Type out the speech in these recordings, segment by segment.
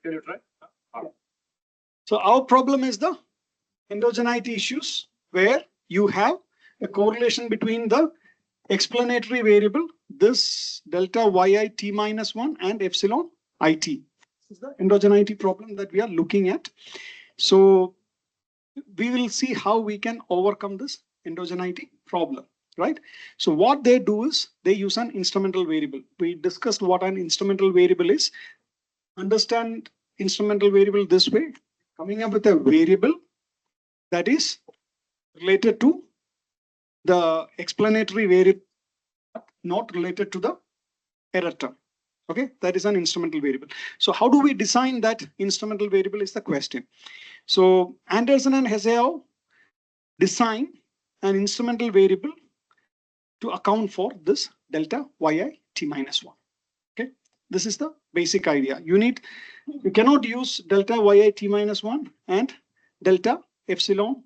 Can you try? So our problem is the endogeneity issues, where you have a correlation between the explanatory variable, this delta yi t minus 1 and epsilon it. This is the endogeneity problem that we are looking at. So we will see how we can overcome this endogeneity problem, right? So what they do is they use an instrumental variable. We discussed what an instrumental variable is. Understand instrumental variable this way, coming up with a variable that is related to the explanatory variable, not related to the error term. Okay, that is an instrumental variable. So how do we design that instrumental variable is the question. So Anderson and Hsiao design an instrumental variable to account for this delta yi t minus 1. Okay, this is the basic idea. You cannot use delta yi t minus 1 and delta epsilon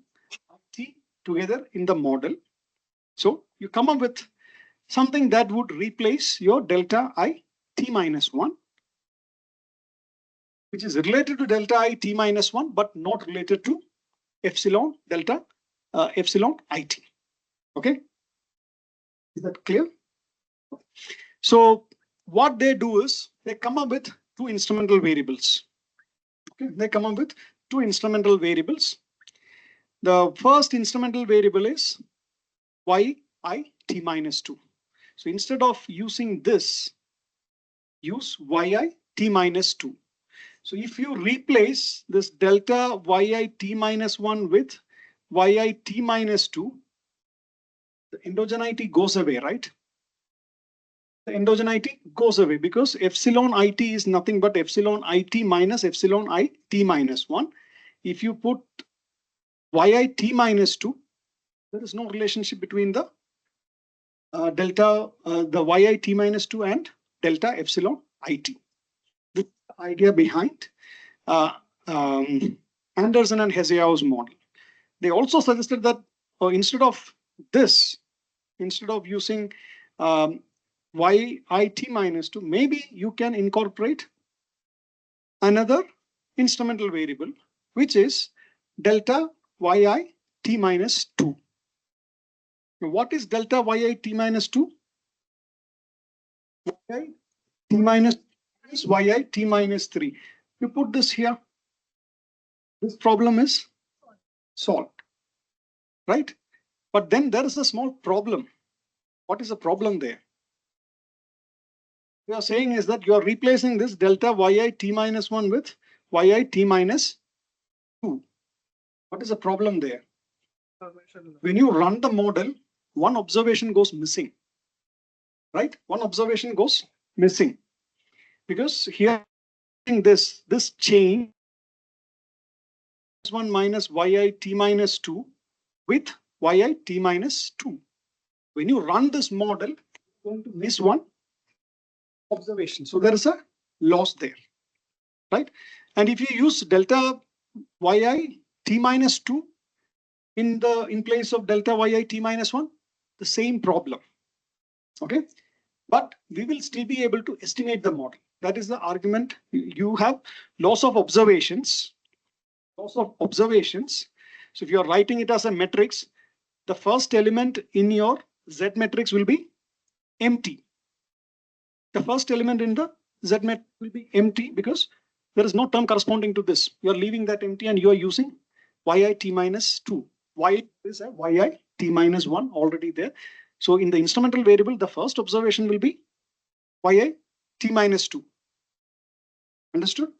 t together in the model. So you come up with something that would replace your delta I t minus 1, which is related to delta I t minus 1, but not related to epsilon delta epsilon it. Okay, is that clear? So what they do is they come up with two instrumental variables. Okay, they come up with two instrumental variables. The first instrumental variable is yi t minus 2. So instead of using this, use yi t minus 2. So if you replace this delta yi t minus 1 with yi t minus 2, the endogeneity goes away, right? The endogeneity goes away because epsilon it is nothing but epsilon it minus epsilon I t minus 1. If you put yi t minus 2, there is no relationship between the the yi t minus 2 and delta epsilon it. This is the idea behind Anderson and Hsiao's model. They also suggested that instead of this, instead of using yi t minus 2, maybe you can incorporate another instrumental variable, which is delta yi t minus 2. Now, what is delta yi t minus 2? yi t minus is yi t minus 3. You put this here, this problem is solved, right? But then there is a small problem. What is the problem there? We are saying is that you are replacing this delta yi t minus 1 with yi t minus 2. What is the problem there? When you run the model, one observation goes missing, right? One observation goes missing because here this chain 1 minus yi t minus 2 with yi t minus 2. When you run this model, you're going to miss one observation. So there is a loss there, right? And if you use delta yi t minus 2 in place of delta yi t minus 1, the same problem. Okay, but we will still be able to estimate the model. That is the argument. You have loss of observations. Loss of observations. So if you are writing it as a matrix, the first element in your Z matrix will be empty. The first element in the Z matrix will be empty because there is no term corresponding to this. You are leaving that empty and you are using yi t minus 2. Y is a yi t minus 1 already there. So in the instrumental variable, the first observation will be yi t minus 2. Understood?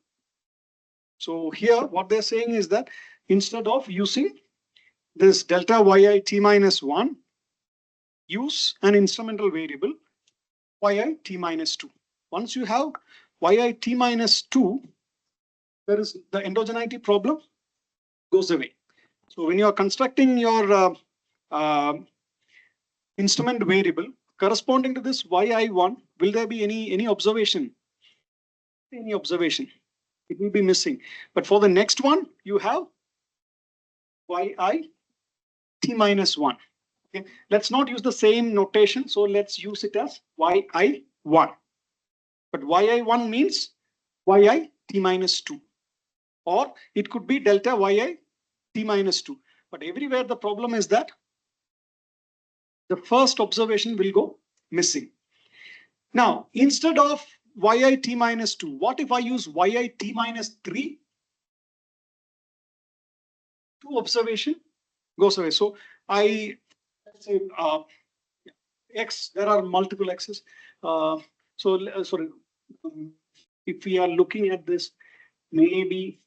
So here what they're saying is that instead of using this delta yi t minus 1, use an instrumental variable yi t minus 2. Once you have yi t minus 2, there is the endogeneity problem goes away. So when you are constructing your instrument variable corresponding to this yi1, will there be any observation? Any observation? It will be missing. But for the next one, you have yi t minus 1. Okay, let's not use the same notation. So let's use it as yi1. But yi1 means yi t minus 2, or it could be delta yi t minus 2. But everywhere the problem is that the first observation will go missing. Now, instead of yi t minus 2, what if I use yi t minus 3? Two observation goes away. So let's say x, there are multiple x's. Sorry, if we are looking at this, maybe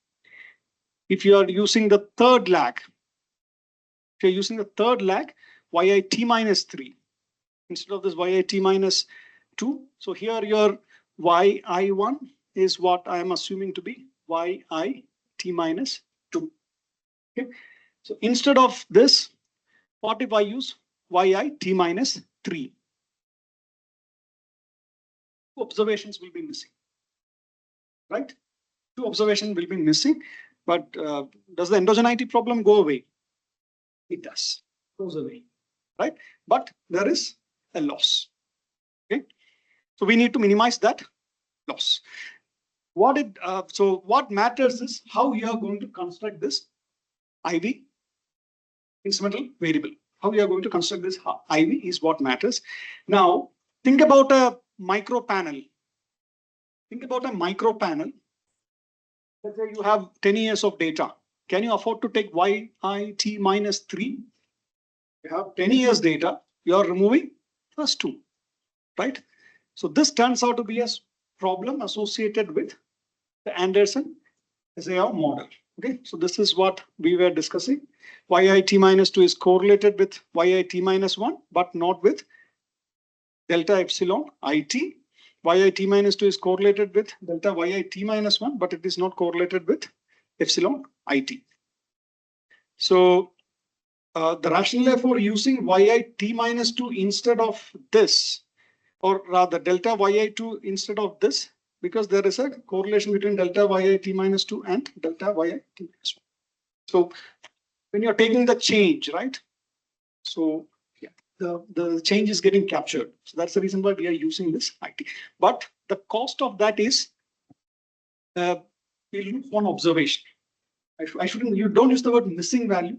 if you are using the third lag, yi t minus 3 instead of this yi t minus 2. So here your yi1 is what I am assuming to be yi t minus 2. Okay. So instead of this, what if I use yi t minus 3? Two observations will be missing, right? Two observations will be missing, but does the endogeneity problem go away? It does, goes away, right? But there is a loss. Okay, so we need to minimize that loss. So what matters is how you are going to construct this IV instrumental variable. How you are going to construct this IV is what matters. Now think about a micro panel. Let's say you have 10 years of data. Can you afford to take YIT minus 3? You have 10 years data. You are removing first 2, right? So this turns out to be a problem associated with the Anderson SAR model. Okay, so this is what we were discussing. YIT minus 2 is correlated with YIT minus 1, but not with delta epsilon IT. YIT minus 2 is correlated with delta YIT minus 1, but it is not correlated with epsilon IT. So the rationale for using YIT minus 2 instead of this, or rather delta YI2 instead of this, because there is a correlation between delta YIT minus 2 and delta YIT minus 1. So when you're taking the change, right? So yeah, the change is getting captured. So that's the reason why we are using this IT. But the cost of that is we lose one observation. I shouldn't, you don't use the word missing value.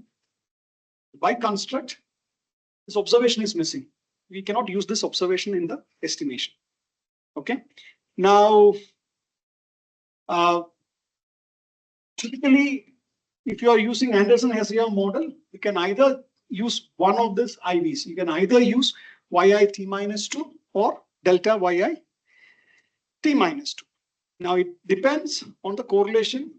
By construct, this observation is missing. We cannot use this observation in the estimation. Okay. Now, typically, if you are using Anderson-SAR model, you can either use one of these IVs. You can either use YIT minus 2 or delta YIT minus 2. Now, it depends on the correlation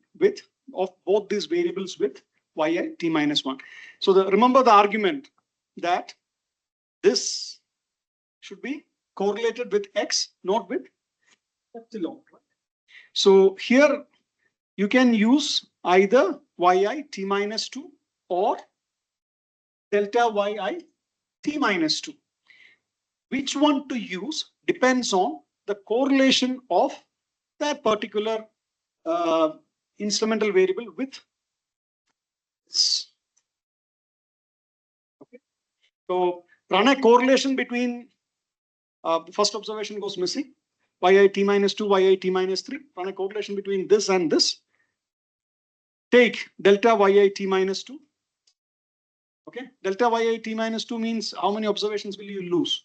of both these variables with YIT minus 1. So remember the argument that this should be correlated with X, not with epsilon. So here you can use either YIT minus 2 or delta YIT minus 2. Which one to use depends on the correlation of that particular instrumental variable with this. Okay. So run a correlation between first observation goes missing, YIT minus 2, YIT minus 3. Run a correlation between this and this. Take delta YIT minus 2. Okay, delta YIT minus 2 means how many observations will you lose?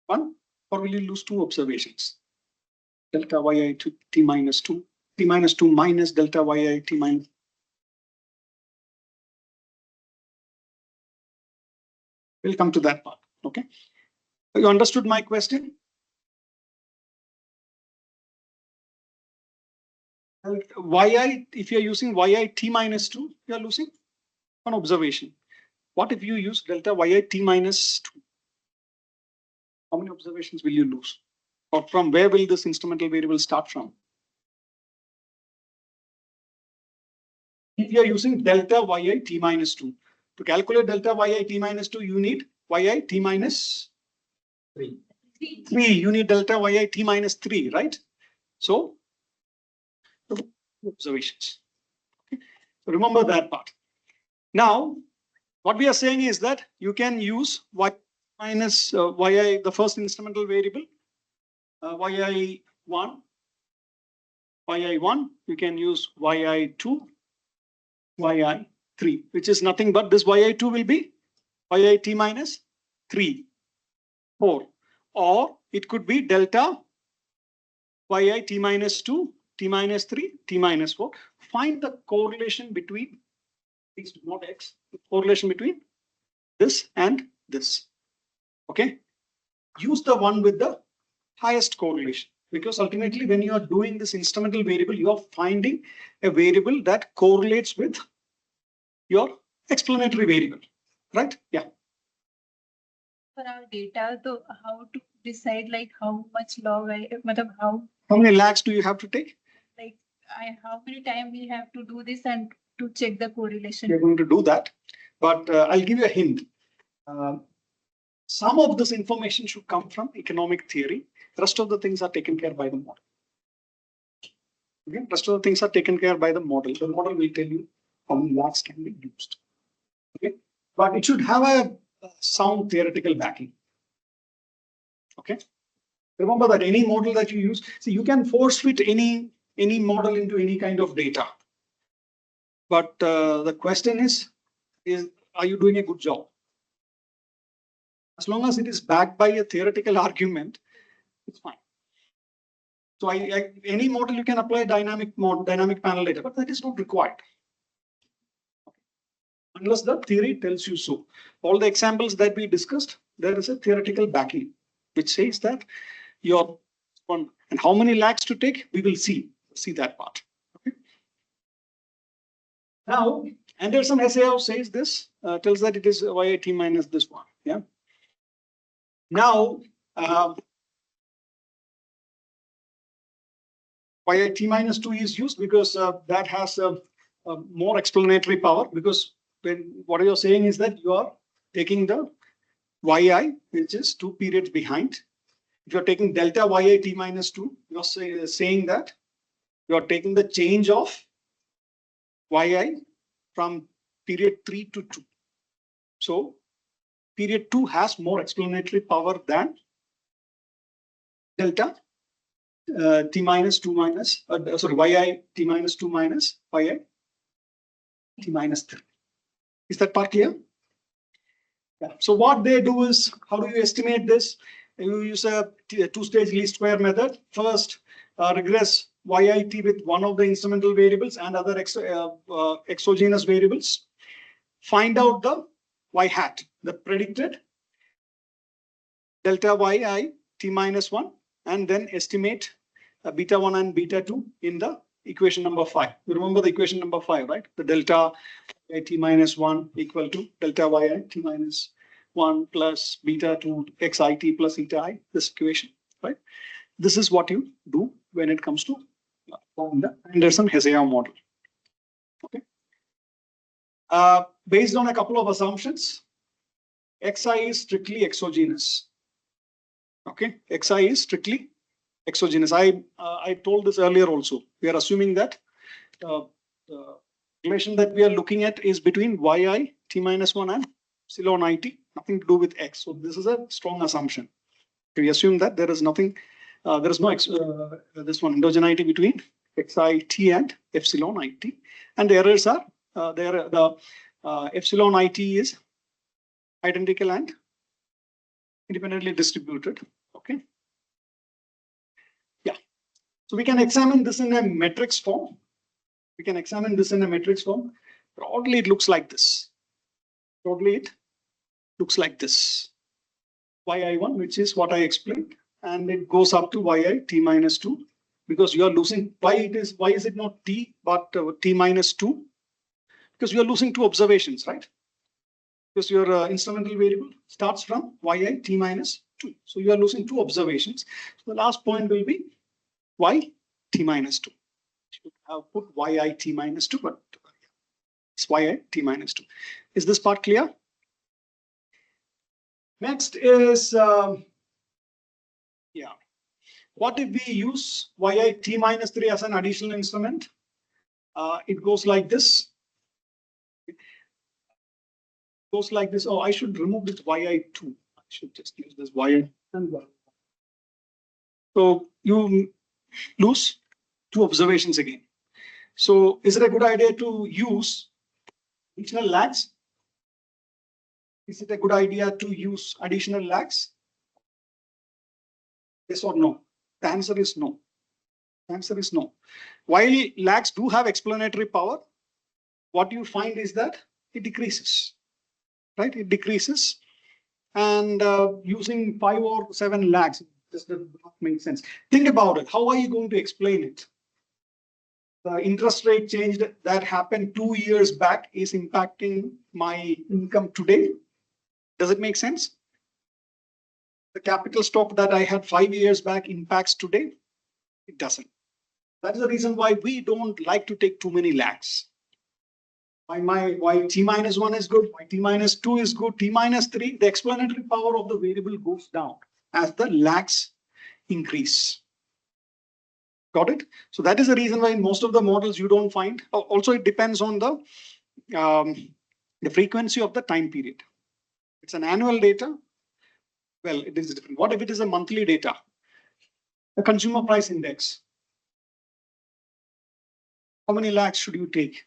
1, or will you lose 2 observations? Delta YIT minus 2, T minus 2 minus delta YIT minus. We'll come to that part. Okay, you understood my question? If you're using YIT minus 2, you're losing 1 observation. What if you use delta YIT minus 2? How many observations will you lose? Or from where will this instrumental variable start from? If you're using delta YIT minus 2, to calculate delta YIT minus 2, you need YIT minus 3. You need delta YIT minus 3, right? So observations. Okay. So remember that part. Now, what we are saying is that you can use Y minus YI, the first instrumental variable, yi1, yi1, you can use yi2, yi3, which is nothing but this yi2 will be yit minus 3, 4, or it could be delta yit minus 2, t minus 3, t minus 4. Find the correlation between these two, not x, correlation between this and this. Okay, use the one with the highest correlation, because ultimately when you are doing this instrumental variable, you are finding a variable that correlates with your explanatory variable, right? Yeah. For our data, so how to decide like how much log how many lakhs do you have to take? Like how many times we have to do this and to check the correlation? We're going to do that, but I'll give you a hint. Some of this information should come from economic theory. The rest of the things are taken care by the model. Okay, rest of the things are taken care by the model. The model will tell you how many lakhs can be used. Okay, but it should have a sound theoretical backing. Okay, remember that any model that you use, see, you can force fit any model into any kind of data. But the question is are you doing a good job? As long as it is backed by a theoretical argument, it's fine. So any model you can apply dynamic panel data, but that is not required. Unless the theory tells you so. All the examples that we discussed, there is a theoretical backing, which says that your one and how many lakhs to take, we will see that part. Okay. Now, Anderson SAO says this, tells that it is YIT minus this one. Yeah. Now, YIT minus 2 is used because that has a more explanatory power, because when what you're saying is that you are taking the yi, which is 2 periods behind. If you're taking delta yit minus 2, you're saying that you're taking the change of yi from period 3 to 2. So period 2 has more explanatory power than delta t minus 2 minus, yi t minus 2 minus yi t minus 3. Is that part clear? Yeah. So what they do is, how do you estimate this? You use a two-stage least square method. First, regress yit with one of the instrumental variables and other exogenous variables. Find out the y hat, the predicted delta yi t minus 1, and then estimate beta 1 and beta 2 in the equation number 5. You remember the equation number 5, right? The delta t minus 1 equal to delta yi t minus 1 plus beta 2 xit plus eta I, this equation, right? This is what you do when it comes to the Anderson-Hesea model. Okay. Based on a couple of assumptions, xi is strictly exogenous. Okay, xi is strictly exogenous. I told this earlier also. We are assuming that the relation that we are looking at is between yi t minus 1 and epsilon it, nothing to do with x. So this is a strong assumption. We assume that there is nothing, there is no this one endogeneity between xit and epsilon it, and the errors are there. The epsilon it is identical and independently distributed. Okay. Yeah. So we can examine this in a matrix form. Broadly, it looks like this. It looks like this. yi1, which is what I explained, and it goes up to yi t minus 2, because you are losing. Why is it not t but t minus 2? Because you are losing 2 observations, right? Because your instrumental variable starts from yi t minus 2. So you are losing 2 observations. So the last point will be y t minus 2. Should have put yi t minus 2, but it's yi t minus 2. Is this part clear? Next is, what if we use yi t minus 3 as an additional instrument? It goes like this. Oh, I should remove this yi2. I should just use this yi and y. So you lose 2 observations again. So is it a good idea to use additional lags? Is it a good idea to use additional lags? Yes or no? The answer is no. The answer is no. While lags do have explanatory power, what you find is that it decreases, right? It decreases, and using 5 or 7 lags just does not make sense. Think about it. How are you going to explain it? The interest rate change that happened 2 years back is impacting my income today. Does it make sense? The capital stock that I had 5 years back impacts today. It doesn't. That is the reason why we don't like to take too many lags. Why t minus 1 is good, why t minus 2 is good, t minus 3, the explanatory power of the variable goes down as the lags increase. Got it? So that is the reason why in most of the models you don't find. Also, it depends on the frequency of the time period. It's an annual data. Well, it is different. What if it is a monthly data? The consumer price index. How many lags should you take?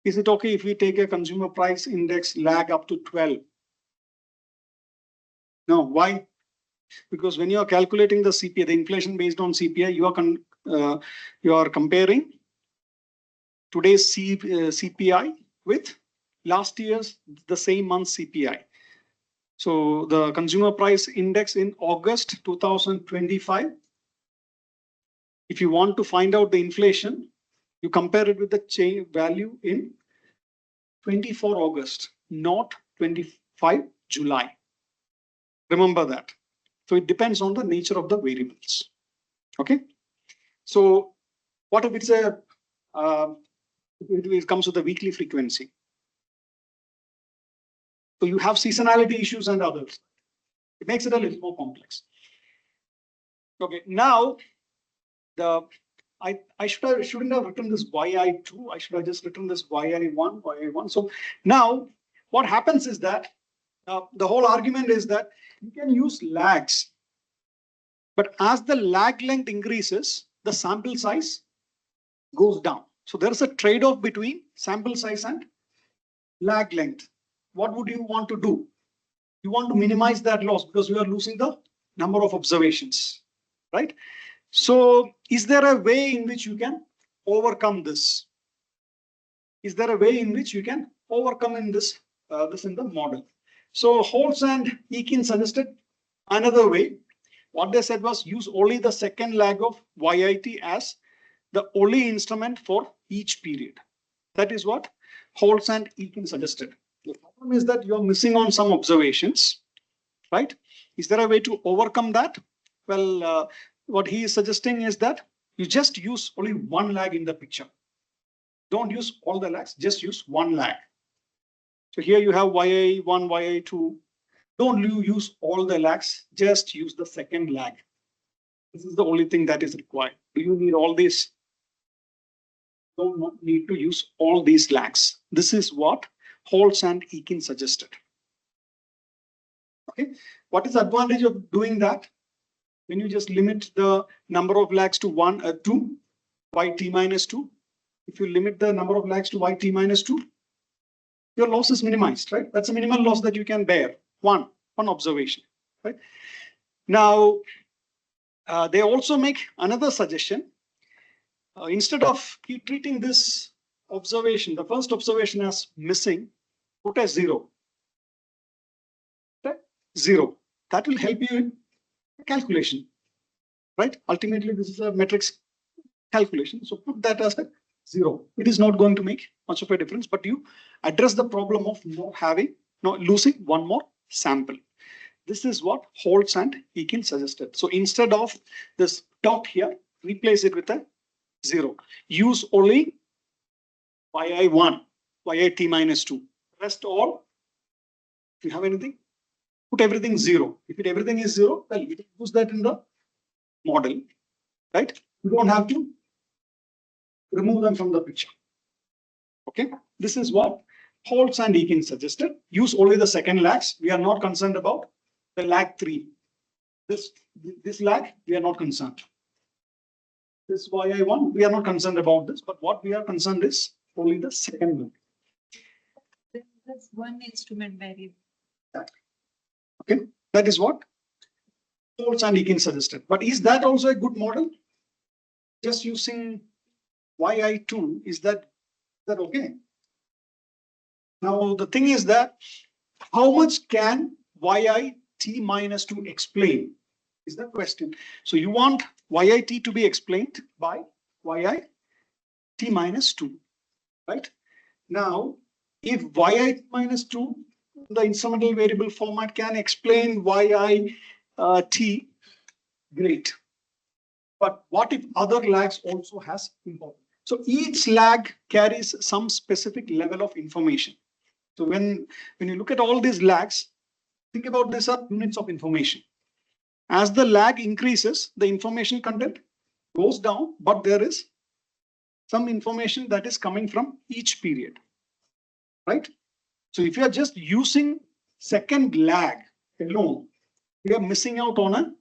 Is it okay if we take a consumer price index lag up to 12? No, why? Because when you are calculating the CPI, the inflation based on CPI, you are comparing today's CPI with last year's the same month CPI. So the consumer price index in August 2025, if you want to find out the inflation, you compare it with the value in 24 August, not 25 July. Remember that. So it depends on the nature of the variables. Okay. So what if it's it comes with a weekly frequency? So you have seasonality issues and others. It makes it a little more complex. Okay. Now I shouldn't have written this yi2. I should have just written this yi1. So now what happens is that the whole argument is that you can use lags, but as the lag length increases, the sample size goes down. So there's a trade-off between sample size and lag length. What would you want to do? You want to minimize that loss because you are losing the number of observations, right? So is there a way in which you can overcome this? Is there a way in which you can overcome in this in the model? So Holtz and Ekin suggested another way. What they said was use only the second lag of YIT as the only instrument for each period. That is what Holtz and Ekin suggested. The problem is that you're missing on some observations, right? Is there a way to overcome that? Well, what he is suggesting is that you just use only one lag in the picture. Don't use all the lags, just use one lag. So here you have YI1, YI2. Don't you use all the lags, just use the second lag. This is the only thing that is required. Do you need all this? Don't need to use all these lags. This is what Holtz and Ekin suggested. Okay, what is the advantage of doing that? When you just limit the number of lags to 2, YT minus 2. If you limit the number of lags to YT minus 2, your loss is minimized, right? That's a minimal loss that you can bear. One observation, right? Now, they also make another suggestion. Instead of treating this observation, the first observation as missing, put a 0. Okay? 0. That will help you in calculation, right? Ultimately, this is a metrics calculation. So put that as a 0. It is not going to make much of a difference, but you address the problem of not losing one more sample. This is what Holtz and Ekin suggested. So instead of this dot here, replace it with a 0. Use only yi1, yit minus 2. Rest all, if you have anything, put everything 0. If everything is 0, well, you can use that in the model, right? You don't have to remove them from the picture. Okay, this is what Holtz and Ekin suggested. Use only the second lags. We are not concerned about the lag 3. this lag, we are not concerned. This yi1, we are not concerned about this, but what we are concerned is only the second one. That's one instrument variable. Okay, that is what Schwartz and Ekin suggested. But is that also a good model? Just using yi2, is that okay? Now the thing is that how much can yit minus 2 explain is the question. So you want yit to be explained by yit minus 2, right? Now, if yit minus 2, the instrumental variable format can explain yit, great. But what if other lags also has importance? So each lag carries some specific level of information. So when you look at all these lags, think about these are units of information. As the lag increases, the information content goes down, but there is some information that is coming from each period, right? So if you are just using second lag alone, we are missing out on a